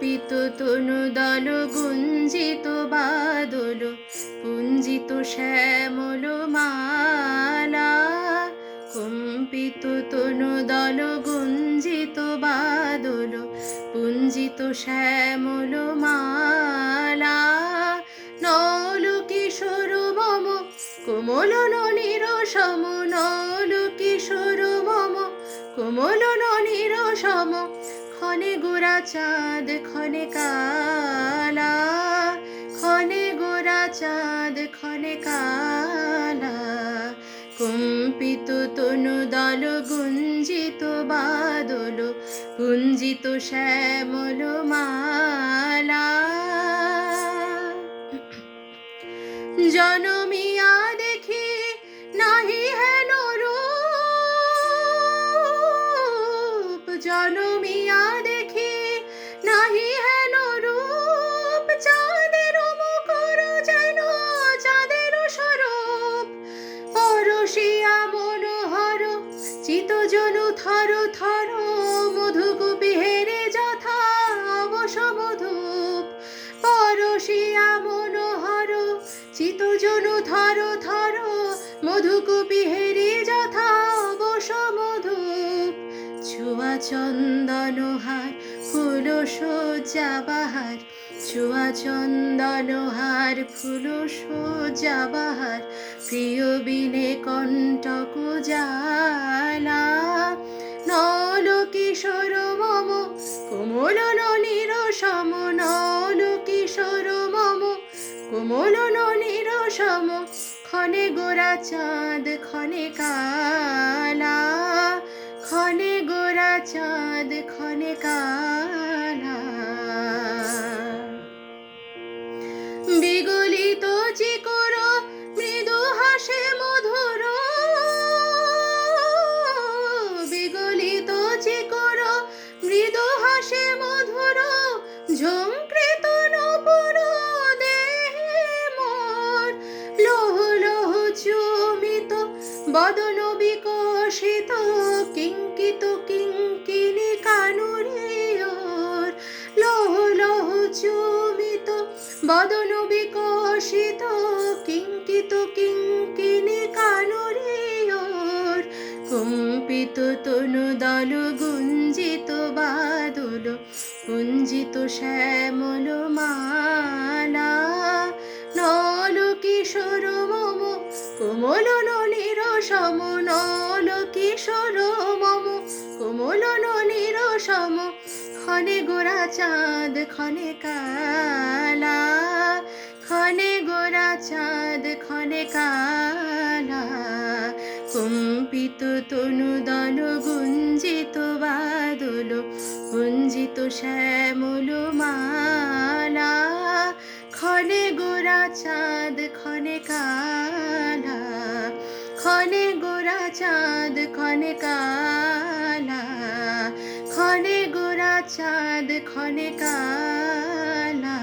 কম্পিত তনুদল গুঞ্জিত বাদল পুঞ্জিত শ্যামল মালা। কম্পিত তনুদল গুঞ্জিত বাদল পুঞ্জিত শ্যামল মালা। নল কিশোর মম কোমল ননীর সম, নল কিশোর মম কোমল ননীর সম। ক্ষণে গোরা চাঁদ ক্ষণে কালা, ক্ষণে গোরা চাঁদ ক্ষণে কালা। কম্পিত তনুদল গুঞ্জিত বাদল পুঞ্জিত শ্যামল মালা। জনমিয়া দেখি নাহি হেন রূপ, জনমিয়া দেখি নাহি হেন রূপ। চাঁদের মুখর যেন চাঁদের স্বরূপ, পরশিয়া মনোহর চিতজনু থর থর। মধুকূপি হেরে যথা অবশ মধুপ, পরশিয়া মনোহর চিতজনু থর থর। মধুকূপি হেরে যথা অবশ মধুপ। ছোঁয়া চন্দন হার ফুল সজ্জা বাহার, ছোঁয়া চন্দন হার ফুল সজ্জা বাহার। প্রিয় বিনে কণ্টক জ্বালা। নল কিশোর মম কোমল ননীর সম, নল কিশোর মম কোমল ননীর সম। ক্ষণে গোরা চাঁদ ক্ষণে কালা, ক্ষণে গোরা চাঁদ ক্ষণে কালা। বিগলিত চিকর মৃদু হাসে মধুর, বিগলিত চিকর মৃদু হাসে মধুর। ঝংকৃত নূপুর দেহে মোর, লৌহ লৌহ চুমিত বদন বিকশিত। কিঙ্কিত কিঙ্কিনী কানুরে ওর, লৌহ লৌহ চুমিত বদন বিকশিত। কিঙ্কিত কিঙ্কিনী কানুরে ওর। কম্পিত তনুদল গুঞ্জিত বাদল পুঞ্জিত শ্যামল মালা। নল কিশোর মম কোমল ননীর সম, নল কিশোর মম কোমল ননীর সম। ক্ষণে গোরা চাঁদ ক্ষণে কালা, ক্ষণে গোরা চাঁদ ক্ষণে কালা। কম্পিত তনুদল গুঞ্জিত বাদল পুঞ্জিত শ্যামল মালা। ক্ষণে গোরা চাঁদ ক্ষণে কালা, ক্ষণে গোরা চাঁদ ক্ষণে কালা। ক্ষণে গোরা চাঁদ ক্ষণে কালা।